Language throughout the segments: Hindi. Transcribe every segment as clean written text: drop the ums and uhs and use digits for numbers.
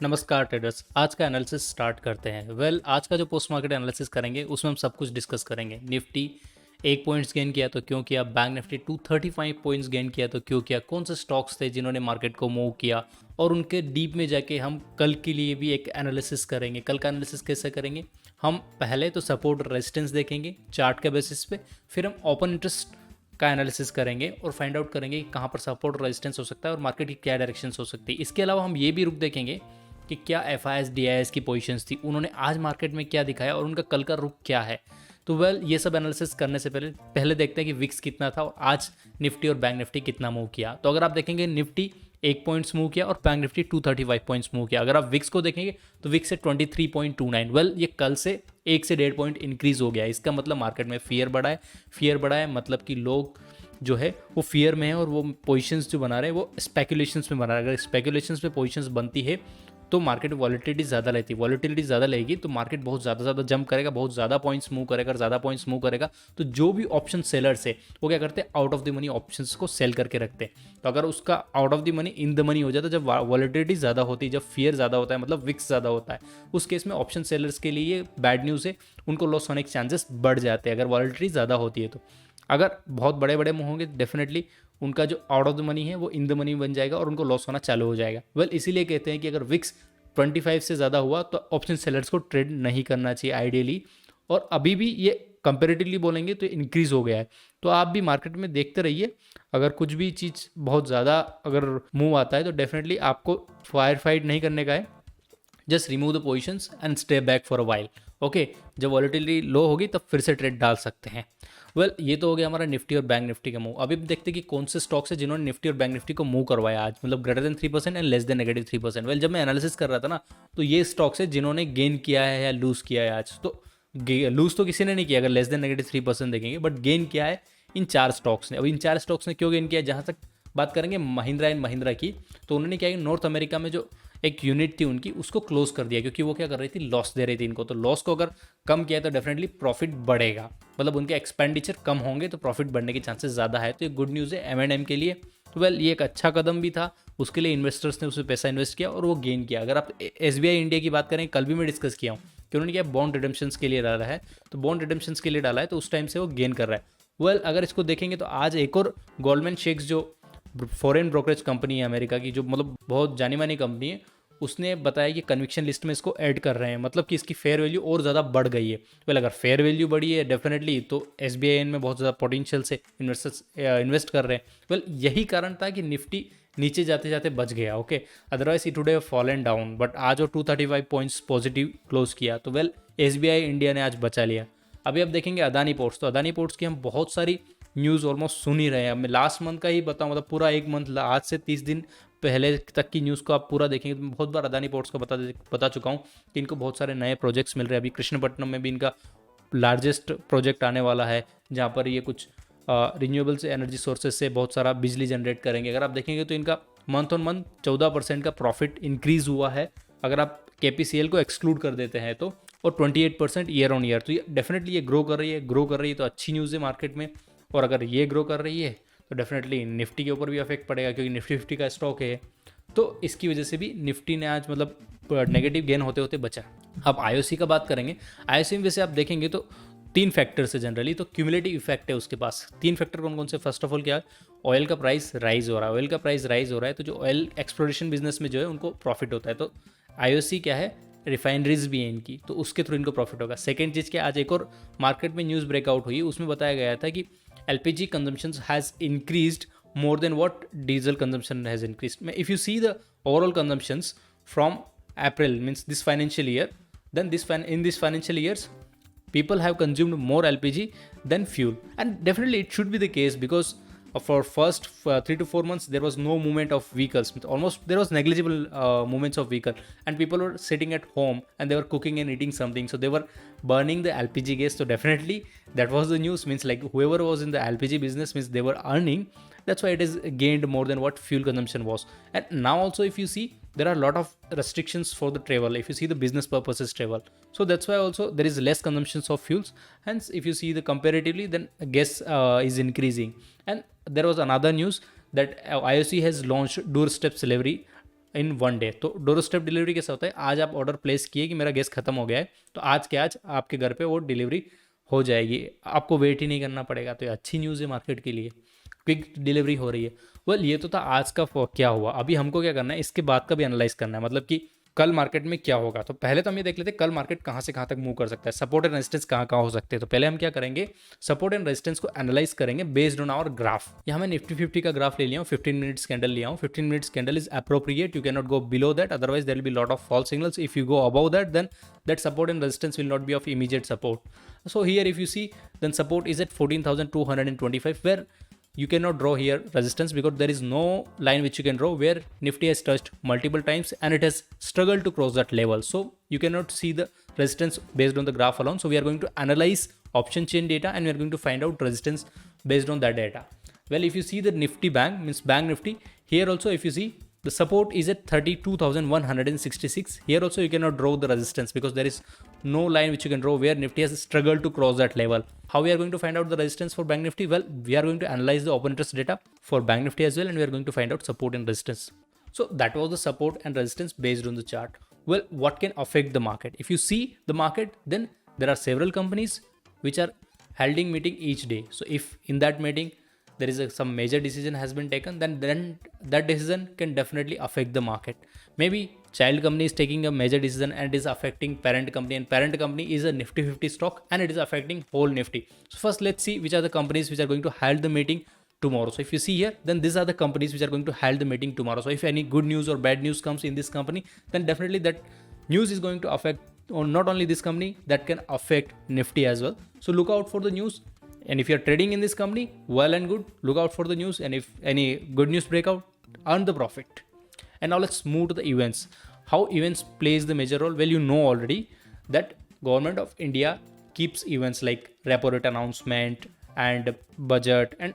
नमस्कार ट्रेडर्स। आज का एनालिसिस स्टार्ट करते हैं। आज का जो पोस्ट मार्केट एनालिसिस करेंगे उसमें हम सब कुछ डिस्कस करेंगे। निफ्टी 1 पॉइंट्स गेन किया तो क्यों किया, बैंक निफ्टी 235 पॉइंट्स गेन किया तो क्यों किया, कौन से स्टॉक्स थे जिन्होंने मार्केट को मूव किया, और उनके डीप में जाके हम कल के लिए भी एक एनालिसिस करेंगे। कल का एनालिसिस कैसे करेंगे, हम पहले तो सपोर्ट रेजिस्टेंस देखेंगे चार्ट के बेसिस पे, फिर हम ओपन इंटरेस्ट का एनालिसिस करेंगे और फाइंड आउट करेंगे कि कहाँ पर सपोर्ट रेजिस्टेंस हो सकता है और मार्केट की क्या डायरेक्शन हो सकती है। इसके अलावा हम ये भी रुक देखेंगे कि क्या F I S D I S की पोजीशंस थी, उन्होंने आज मार्केट में क्या दिखाया और उनका कल का रुख क्या है। तो ये सब एनालिसिस करने से पहले पहले देखते हैं कि विक्स कितना था और आज निफ्टी और बैंक निफ्टी कितना मूव किया। तो अगर आप देखेंगे निफ्टी 1 पॉइंट्स मूव किया और बैंक निफ्टी 235 पॉइंट्स मूव किया। अगर आप विक्स को देखेंगे तो विक्स है 23.29। ये कल से 1 से 1.5 पॉइंट इंक्रीज हो गया है। इसका मतलब मार्केट में फियर बढ़ा है। फियर बढ़ा है मतलब कि लोग जो है वो फियर में है और वो पोजीशंस जो बना रहे हैं वो स्पेकुलेशंस में बना रहे हैं। अगर स्पेकुलेशंस में पोजीशंस बनती है तो मार्केट वॉलिटिलिटी ज़्यादा रहती है। वॉलिटिलिटी ज़्यादा लेगी तो मार्केट बहुत ज़्यादा जंप करेगा, बहुत ज़्यादा पॉइंट्स मूव करेगा। अगर ज़्यादा पॉइंट्स मूव करेगा तो जो भी ऑप्शन सेलर्स है वो क्या करते हैं, out of the money options को सेल करके रखते हैं। तो अगर उसका out of the money in the money हो जाता है, जब वॉलिटिलिटी ज़्यादा होती है, जब फियर ज़्यादा होता है, मतलब विक्स ज़्यादा होता है, उस केस में ऑप्शन सेलर्स के लिए बैड न्यूज़ है, उनको लॉस होने के चांसेस बढ़ जाते हैं अगर वॉलिटिलिटी ज़्यादा होती है तो। अगर बहुत बड़े बड़े मूव होंगे डेफिनेटली उनका जो आउट ऑफ द मनी है वो इन द मनी बन जाएगा और उनको लॉस होना चालू हो जाएगा। इसीलिए कहते हैं कि अगर विक्स 25 से ज़्यादा हुआ तो ऑप्शन सेलर्स को ट्रेड नहीं करना चाहिए आइडियली। और अभी भी ये कंपेरेटिवली बोलेंगे तो इंक्रीज हो गया है। तो आप भी मार्केट में देखते रहिए, अगर कुछ भी चीज़ बहुत ज़्यादा अगर मूव आता है तो डेफिनेटली आपको फायर फाइट नहीं करने का है। Just remove the positions and stay back for a while. Okay, जब वॉलिटिलिटी लो होगी तब फिर से ट्रेड डाल सकते हैं। ये तो हो गया हमारा निफ्टी और बैंक निफ्टी का मूव। अभी देखते हैं कि कौन से स्टॉक्स है जिन्होंने निफ्टी और बैंक निफ्टी को मूव करवाया आज, मतलब greater than 3% and less than -3%। जब मैं एनालिसिस कर रहा था ना तो ये स्टॉक्स है जिन्होंने गेन किया है या लूज किया है आज। तो लूज तो किसी ने नहीं किया अगर लेस देन -3% देखेंगे, बट गेन किया है इन 4 स्टॉक्स ने। अब इन 4 स्टॉक्स ने क्यों गेन किया, जहाँ तक बात करेंगे महिंद्रा एंड महिंद्रा की, तो उन्होंने क्या किया, नॉर्थ अमेरिका में जो एक यूनिट थी उनकी उसको क्लोज कर दिया क्योंकि वो क्या कर रही थी, लॉस दे रही थी इनको। तो लॉस को अगर कम किया तो डेफिनेटली प्रॉफिट बढ़ेगा, मतलब उनके एक्सपेंडिचर कम होंगे तो प्रॉफिट बढ़ने के चांसेस ज़्यादा है। तो ये गुड न्यूज़ है M&M के लिए। तो ये एक अच्छा कदम भी था, उसके लिए इन्वेस्टर्स ने उसमें पैसा इन्वेस्ट किया और वो गेन किया। अगर आप SBI इंडिया की बात करें, कल भी मैं डिस्कस किया हूँ कि उन्होंने क्या बॉन्ड रिडम्पशंस के लिए डाला है। तो बॉन्ड रिडम्पशंस के लिए डाला है तो उस टाइम से वो गेन कर रहा है। अगर इसको देखेंगे तो आज एक और गोल्डमैन शेक्स जो फॉरेन ब्रोकरेज कंपनी है अमेरिका की, जो मतलब बहुत जानी मानी कंपनी है, उसने बताया कि कन्विक्शन लिस्ट में इसको ऐड कर रहे हैं, मतलब कि इसकी फेयर वैल्यू और ज़्यादा बढ़ गई है। अगर फेयर वैल्यू बढ़ी है डेफिनेटली तो SBI में बहुत ज़्यादा पोटेंशियल से इन्वेस्टर्स इन्वेस्ट कर रहे हैं। यही कारण था कि निफ्टी नीचे जाते जाते बच गया। Okay, otherwise it would have fallen down, but आज वो 235 पॉइंट्स पॉजिटिव क्लोज किया। तो SBI इंडिया ने आज बचा लिया। अभी आप देखेंगे अदानी पोर्ट्स। तो अदानी पोर्ट्स की हम बहुत सारी न्यूज़ ऑलमोस्ट सुन ही रहे हैं। अब मैं लास्ट मंथ का ही बताऊँ, मतलब पूरा एक मंथ, आज से 30 दिन पहले तक की न्यूज़ को आप पूरा देखेंगे तो मैं बहुत बार अदानी पोर्ट्स को बता चुका हूँ कि इनको बहुत सारे नए प्रोजेक्ट्स मिल रहे हैं। अभी कृष्णपट्टनम में भी इनका लार्जेस्ट प्रोजेक्ट आने वाला है, जहाँ पर ये कुछ रिन्यूएबल्स एनर्जी सोर्सेज से बहुत सारा बिजली जनरेट करेंगे। अगर आप देखेंगे तो इनका मंथ ऑन मंथ 14% का प्रॉफिट इंक्रीज हुआ है, अगर आप KPCL को एक्सक्लूड कर देते हैं तो, और 28% ईयर ऑन ईयर। तो ये डेफिनेटली ये ग्रो कर रही है तो अच्छी न्यूज़ है मार्केट में। और अगर ये ग्रो कर रही है तो डेफिनेटली निफ्टी के ऊपर भी इफेक्ट पड़ेगा क्योंकि निफ्टी 50 का स्टॉक है। तो इसकी वजह से भी निफ्टी ने आज मतलब नेगेटिव गेन होते होते बचा। अब IOC का बात करेंगे। IOC में वैसे आप देखेंगे तो 3 फैक्टर्स है जनरली, तो क्यूमुलेटिव इफेक्ट है उसके पास। 3 फैक्टर कौन कौन से, फर्स्ट ऑफ ऑल क्या है, ऑयल का प्राइस राइज हो रहा है। ऑयल का प्राइस राइज हो रहा है तो जो ऑयल एक्सप्लोरेशन बिजनेस में जो है उनको प्रॉफिट होता है। तो IOC क्या है, रिफाइनरीज भी हैं इनकी, तो उसके थ्रू इनको प्रॉफिट होगा। सेकेंड चीज़ क्या, आज एक और मार्केट में न्यूज़ ब्रेकआउट हुई, उसमें बताया गया था कि LPG consumption has increased more than what diesel consumption has increased. If you see the overall consumptions from April, means this financial year, then in this financial years, people have consumed more LPG than fuel, and definitely it should be the case because for first 3 to 4 months there was no movement of vehicles. Almost there was negligible movements of vehicle, and people were sitting at home and they were cooking and eating something, so they were burning the LPG gas. So definitely that was the news, means like whoever was in the LPG business means they were earning. That's why it is gained more than what fuel consumption was. And now also if you see, there are a lot of restrictions for the travel, if you see the business purposes travel, so that's why also there is less consumptions of fuels. Hence if you see the comparatively, then gas is increasing. And there was another news that IOC has launched doorstep delivery in 1 day. तो डोर स्टेप डिलीवरी कैसा होता है, आज आप ऑर्डर प्लेस किए कि मेरा गैस खत्म हो गया है, तो आज के आज आपके घर पे वो डिलीवरी हो जाएगी, आपको वेट ही नहीं करना पड़ेगा। तो ये अच्छी न्यूज़ है मार्केट के लिए, क्विक डिलीवरी हो रही है। वेल ये तो था आज का क्या हुआ। अभी हमको क्या करना है, इसके बाद का भी एनालाइज करना है, मतलब कि कल मार्केट में क्या होगा। तो पहले तो हम ये देख लेते हैं कल मार्केट कहाँ से कहाँ तक मूव कर सकता है, सपोर्ट एंड रेजिस्टेंस कहाँ कहाँ हो सकते हैं। तो पहले हम क्या करेंगे, सपोर्ट एंड रेजिस्टेंस को एनालाइज करेंगे बेस्ड ऑन आवर ग्राफ। यहाँ मैं निफ्टी 50 का ग्राफ ले लिया हूँ, 15 मिनट्स कैंडल लिया हूँ। 15 minutes candle is appropriate, you can not go below that, otherwise there will be lot of false signals. If you go above that, then that support and resistance will not be of immediate support. So here if you see, then support is at 14,225, where you cannot draw here resistance because there is no line which you can draw where Nifty has touched multiple times and it has struggled to cross that level. So you cannot see the resistance based on the graph alone. So we are going to analyze option chain data and we are going to find out resistance based on that data. Well, if you see the Nifty bank, means bank Nifty, here also if you see, the support is at 32,166. Here also you cannot draw the resistance because there is no line which you can draw where Nifty has struggled to cross that level. How we are going to find out the resistance for Bank Nifty? Well, we are going to analyze the open interest data for Bank Nifty as well, and we are going to find out support and resistance. So that was the support and resistance based on the chart. Well, what can affect the market? If you see the market, then there are several companies which are holding meeting each day. So if in that meeting there is some major decision has been taken, then that decision can definitely affect the market. Maybe child company is taking a major decision and it is affecting parent company, and parent company is a Nifty 50 stock and it is affecting whole Nifty. So first let's see which are the companies which are going to hold the meeting tomorrow. So if you see here, then these are the companies which are going to hold the meeting tomorrow. So if any good news or bad news comes in this company, then definitely that news is going to affect, or not only this company, that can affect Nifty as well. So look out for the news. And if you're trading in this company, well and good, look out for the news. And if any good news break out, earn the profit. And now let's move to the events. How events plays the major role? Well, you know already that government of India keeps events like repo rate announcement and budget and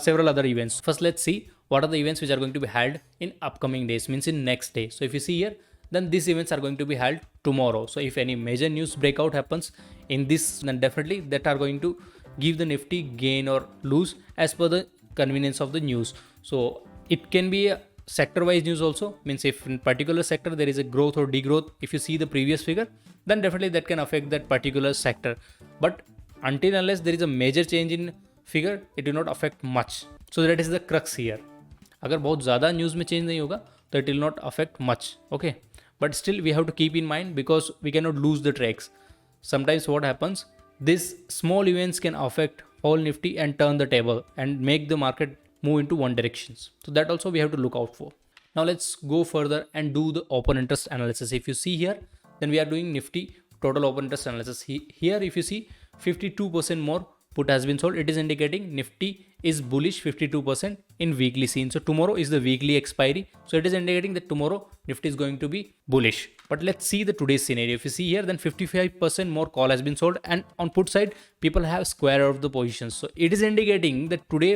several other events. First, let's see what are the events which are going to be held in upcoming days, means in next day. So if you see here, then these events are going to be held tomorrow. So if any major news breakout happens in this, then definitely that are going to give the Nifty gain or lose as per the convenience of the news. So it can be a sector wise news also, means if in particular sector there is a growth or degrowth, if you see the previous figure, then definitely that can affect that particular sector. But until unless there is a major change in figure, it will not affect much. So that is the crux here. अगर बहुत ज़्यादा न्यूज़ में चेंज नहीं होगा तो it will not affect much, okay, but still we have to keep in mind because we can not lose the tracks. Sometimes what happens, these small events can affect whole Nifty and turn the table and make the market move into one direction. So that also we have to look out for. Now let's go further and do the open interest analysis. If you see here, then we are doing Nifty total open interest analysis. Here if you see 52% more put has been sold, it is indicating Nifty is bullish 52% in weekly scene. So tomorrow is the weekly expiry, so it is indicating that tomorrow Nifty is going to be bullish. But let's see the today's scenario. If you see here, then 55% more call has been sold, and on put side people have square out of the positions. So it is indicating that today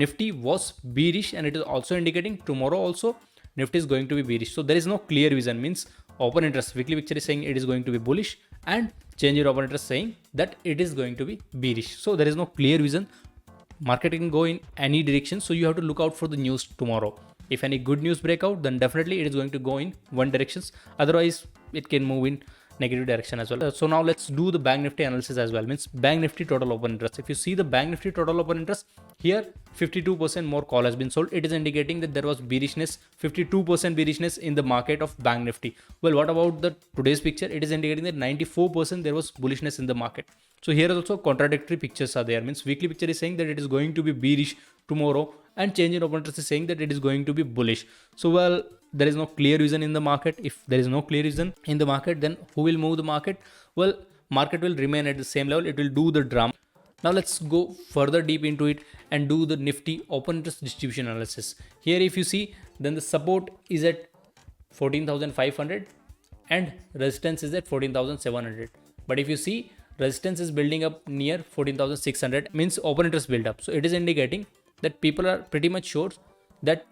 Nifty was bearish, and it is also indicating tomorrow also Nifty is going to be bearish. So there is no clear vision, means open interest weekly picture is saying it is going to be bullish, and change in open interest saying that it is going to be bearish. So there is no clear vision. Market can go in any direction, so you have to look out for the news tomorrow. If any good news break out, then definitely it is going to go in one direction. Otherwise it can move in negative direction as well. So now let's do the Bank Nifty analysis as well, means Bank Nifty total open interest. If you see the Bank Nifty total open interest, here 52% more call has been sold. It is indicating that there was bearishness, 52% bearishness in the market of Bank Nifty. Well, what about the today's picture? It is indicating that 94% there was bullishness in the market. So here also contradictory pictures are there, means weekly picture is saying that it is going to be bearish tomorrow, and change in open interest is saying that it is going to be bullish. So well, there is no clear reason in the market. If there is no clear reason in the market, then who will move the market? Well, market will remain at the same level. It will do the drama. Now let's go further deep into it and do the Nifty open interest distribution analysis. Here if you see, then the support is at 14,500 and resistance is at 14,700. But if you see, resistance is building up near 14,600, means open interest build up. So it is indicating that people are pretty much sure that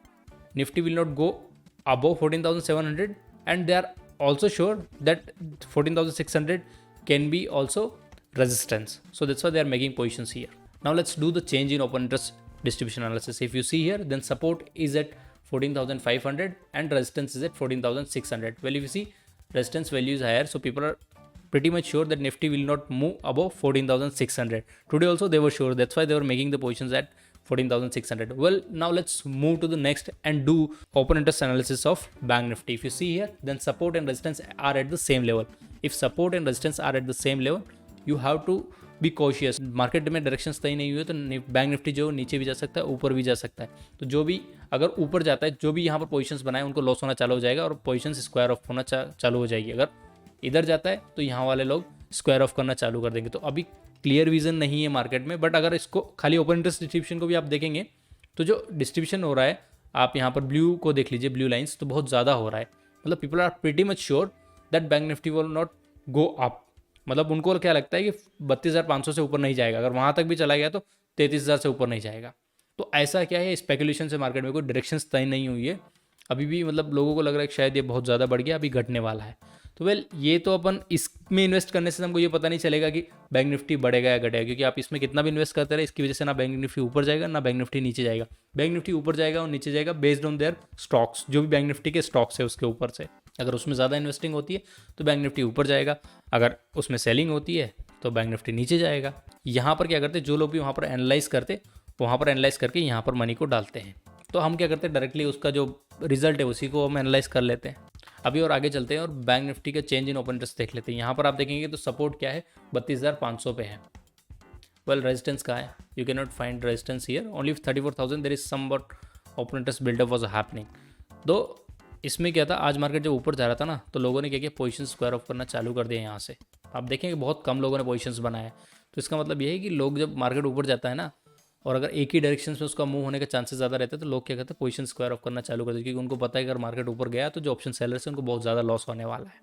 Nifty will not go above 14,700, and they are also sure that 14,600 can be also resistance. So that's why they are making positions here. Now let's do the change in open interest distribution analysis. If you see here, then support is at 14,500 and resistance is at 14,600. Well, if you see resistance value is higher, so people are pretty much sure that Nifty will not move above 14,600. Today also they were sure, that's why they were making the positions at 14,600. Well, now let's move to the next and do open interest analysis of Bank Nifty. If you see here, then support and resistance are at the same level. If support and resistance are at the same level, you have to be cautious. Market में डायरेक्शन सही नहीं हुए तो बैंक निफ्टी जो नीचे भी जा सकता है, ऊपर भी जा सकता है. तो जो भी अगर ऊपर जाता है, जो भी यहाँ पर पोजीशंस बनाए उनको लॉस होना चालू हो जाएगा और पोजीशंस स्क्वायर ऑफ होना चालू हो जाएगी. अगर इधर जाता है तो यहाँ वाले लोग स्क्वायर ऑफ करना चालू कर देंगे. तो अभी क्लियर विजन नहीं है मार्केट में, बट अगर इसको खाली ओपन इंटरेस्ट डिस्ट्रीब्यूशन को भी आप देखेंगे तो जो डिस्ट्रीब्यूशन हो रहा है, आप यहाँ पर ब्लू को देख लीजिए, ब्लू लाइन्स तो बहुत ज़्यादा हो रहा है. मतलब people are pretty much sure that bank Nifty will not go up. मतलब उनको क्या लगता है कि 32,500 से ऊपर नहीं जाएगा. अगर वहाँ तक भी चला गया तो 33,000 से ऊपर नहीं जाएगा. तो ऐसा क्या है, स्पेकुलेशन से मार्केट में कोई डायरेक्शन तय नहीं हुई है अभी भी. मतलब लोगों को लग रहा है कि शायद ये बहुत ज़्यादा बढ़ गया, अभी घटने वाला है. तो वेल, ये तो अपन इसमें इन्वेस्ट करने से हमको ये पता नहीं चलेगा कि बैंक निफ्टी बढ़ेगा या घटेगा, क्योंकि आप इसमें कितना भी इन्वेस्ट करते रहे, इसकी वजह से ना बैंक निफ्टी ऊपर जाएगा ना बैंक निफ्टी नीचे जाएगा. बैंक निफ्टी ऊपर जाएगा और नीचे जाएगा बेस्ड ऑन देयर स्टॉक्स. जो भी बैंक निफ्टी के स्टॉक्स है उसके ऊपर से, अगर उसमें ज़्यादा इन्वेस्टिंग होती है तो बैंक निफ्टी ऊपर जाएगा, अगर उसमें सेलिंग होती है तो बैंक निफ्टी नीचे जाएगा. यहाँ पर क्या करते हैं, जो लोग भी वहाँ पर एनालाइज करते, वहाँ पर एनालाइज करके यहाँ पर मनी को डालते हैं. तो हम क्या करते हैं, डायरेक्टली उसका जो रिजल्ट है उसी को हम एनालाइज कर लेते हैं. अभी और आगे चलते हैं और बैंक निफ्टी का चेंज इन ओपन इंटरेस्ट देख लेते हैं. यहाँ पर आप देखेंगे तो सपोर्ट क्या है, 32,500 पे है. वेल, रेजिस्टेंस कहाँ है, you can not find resistance here, only 34,000 there is some but open interest buildup was happening. तो इसमें क्या था, आज मार्केट जब ऊपर जा रहा था ना, तो लोगों ने क्या किया, पोजीशन स्क्वायर ऑफ करना चालू कर दिया. यहाँ से आप देखेंगे बहुत कम लोगों ने पोजीशंस बनाए. तो इसका मतलब ये है कि लोग जब मार्केट ऊपर जाता है ना, और अगर एक ही डायरेक्शन में उसका मूव होने के चांसेस ज़्यादा रहते हैं, तो लोग क्या करते हैं, पोजीशन स्क्वायर ऑफ करना चालू कर देते हैं, क्योंकि उनको पता है कि अगर मार्केट ऊपर गया तो जो ऑप्शन सेलर्स हैं उनको बहुत ज़्यादा लॉस होने वाला है.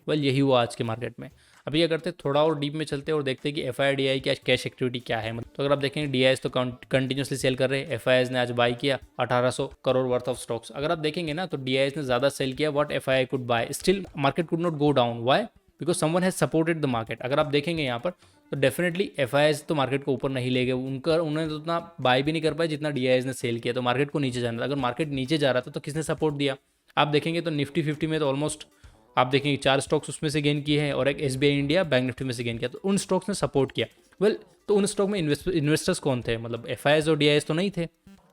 वेल, यही हुआ आज के मार्केट में. अभी क्या करते हैं, थोड़ा और डीप में चलते हैं और देखते हैं कि FII क्या कैश एक्टिविटी क्या है. तो अगर आप देखेंगे DIs तो कंटिन्यूसली सेल कर रहे हैं. FIIs ने आज बाई किया 1800 करोड़ वर्थ ऑफ स्टॉक्स. अगर आप देखेंगे ना तो DIs ने ज़्यादा सेल किया what FII could bye. Still market could not go down. Why? Because someone has supported the market. अगर आप देखेंगे यहाँ पर तो डेफिनेटली FIIs तो मार्केट को ऊपर नहीं ले गए. उन्होंने तो उतना बाय भी नहीं कर पाए जितना DIs ने सेल किया. तो मार्केट को नीचे जाना था. अगर मार्केट नीचे जा रहा था तो किसने सपोर्ट दिया? आप देखेंगे तो निफ्टी 50 में तो ऑलमोस्ट आप देखेंगे 4 स्टॉक्स उसमें से गेन किए हैं और एक SBI इंडिया बैंक निफ्टी में से गेन किया. तो उन स्टॉक्स ने सपोर्ट किया. वेल, तो उन स्टॉक में इन्वेस्टर्स कौन थे? मतलब FIIs और DIs तो नहीं थे.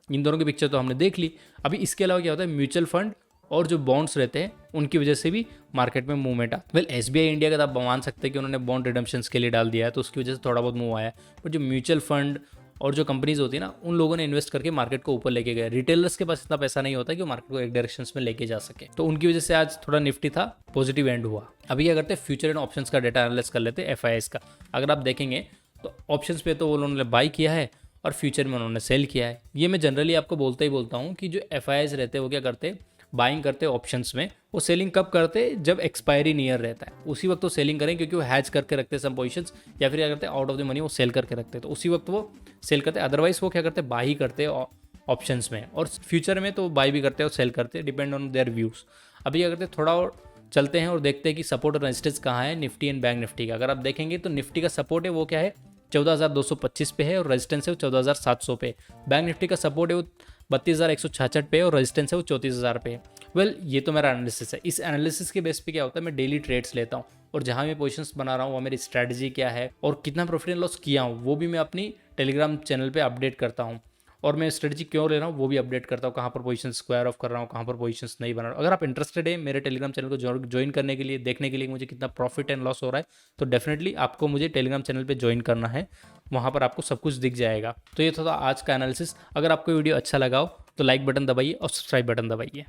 इन दोनों की पिक्चर तो हमने देख ली. अभी इसके अलावा क्या होता है, म्यूचुअल फंड और जो बॉन्ड्स रहते हैं उनकी वजह से भी मार्केट में मूवमेंट आता. वेल, SBI इंडिया का तो आप मान सकते हैं कि उन्होंने बॉन्ड रिडम्पशंस के लिए डाल दिया है, तो उसकी वजह से थोड़ा बहुत मूव आया है. बट जो म्यूचुअल फंड और जो कंपनीज होती है ना, उन लोगों ने इन्वेस्ट करके मार्केट को ऊपर लेके गए. रिटेलर्स के पास इतना पैसा नहीं होता कि वो मार्केट को एक डायरेक्शन में लेके जा सके. तो उनकी वजह से आज थोड़ा निफ्टी था, पॉजिटिव एंड हुआ. अभी क्या करते हैं, फ्यूचर एंड ऑप्शंस का डेटा एनालाइज कर लेते हैं FIIs का. अगर आप देखेंगे तो ऑप्शंस पे तो वो उन्होंने बाई किया है और फ्यूचर में उन्होंने सेल किया है. ये मैं जनरली आपको बोलता हूँ कि जो FIIs रहते हैं वो क्या करते हैं, बाइंग करते हैं ऑप्शंस में. वो सेलिंग कब करते हैं, जब एक्सपायरी नियर रहता है उसी वक्त वो सेलिंग करें, क्योंकि वो हैज करके रखते हैं सम पोजीशंस, या फिर क्या करते हैं, आउट ऑफ द मनी वो सेल करके रखते हैं, तो उसी वक्त वो सेल करते हैं. अदरवाइज वो क्या करते हैं, बाई करते हैं ऑप्शंस में, और फ्यूचर में तो बाई भी करते हैं और सेल करते हैं, डिपेंड ऑन देयर व्यूज़. अभी क्या करते हैं, थोड़ा और चलते हैं और देखते हैं कि सपोर्ट और रेजिस्टेंस कहाँ है निफ्टी एंड बैंक निफ्टी का. अगर आप देखेंगे तो निफ्टी का सपोर्ट है वो क्या है, 14,225 पे है और रेजिस्टेंस है वो 14,700 पे. बैंक निफ्टी का सपोर्ट है वो 32,166 पे और रेजिस्टेंस है वो 34,000 पे. वेल, ये तो मेरा एनालिसिस है. इस एनालिसिस के बेस पे क्या होता है, मैं डेली ट्रेड्स लेता हूँ और जहाँ मैं पोजीशंस बना रहा हूँ वहाँ मेरी स्ट्रैटेजी क्या है और कितना प्रॉफिट एंड लॉस किया हूँ वो भी मैं अपनी टेलीग्राम चैनल पे अपडेट करता हूँ. और मैं स्ट्रेटजी क्यों ले रहा हूँ वो भी अपडेट करता हूँ, कहाँ पर पोजीशन स्क्वायर ऑफ कर रहा हूँ, कहाँ पर पोजीशंस नहीं बना रहा हूँ. अगर आप इंटरेस्टेड है मेरे टेलीग्राम चैनल को ज्वाइन करने के लिए, देखने के लिए मुझे कितना प्रॉफिट एंड लॉस हो रहा है, तो डेफिनेटली आपको मुझे टेलीग्राम चैनल पे ज्वाइन करना है. वहाँ पर आपको सब कुछ दिख जाएगा. तो ये था आज का एनालिसिस. अगर आपको वीडियो अच्छा लगा हो तो लाइक बटन दबाइए और सब्सक्राइब बटन दबाइए.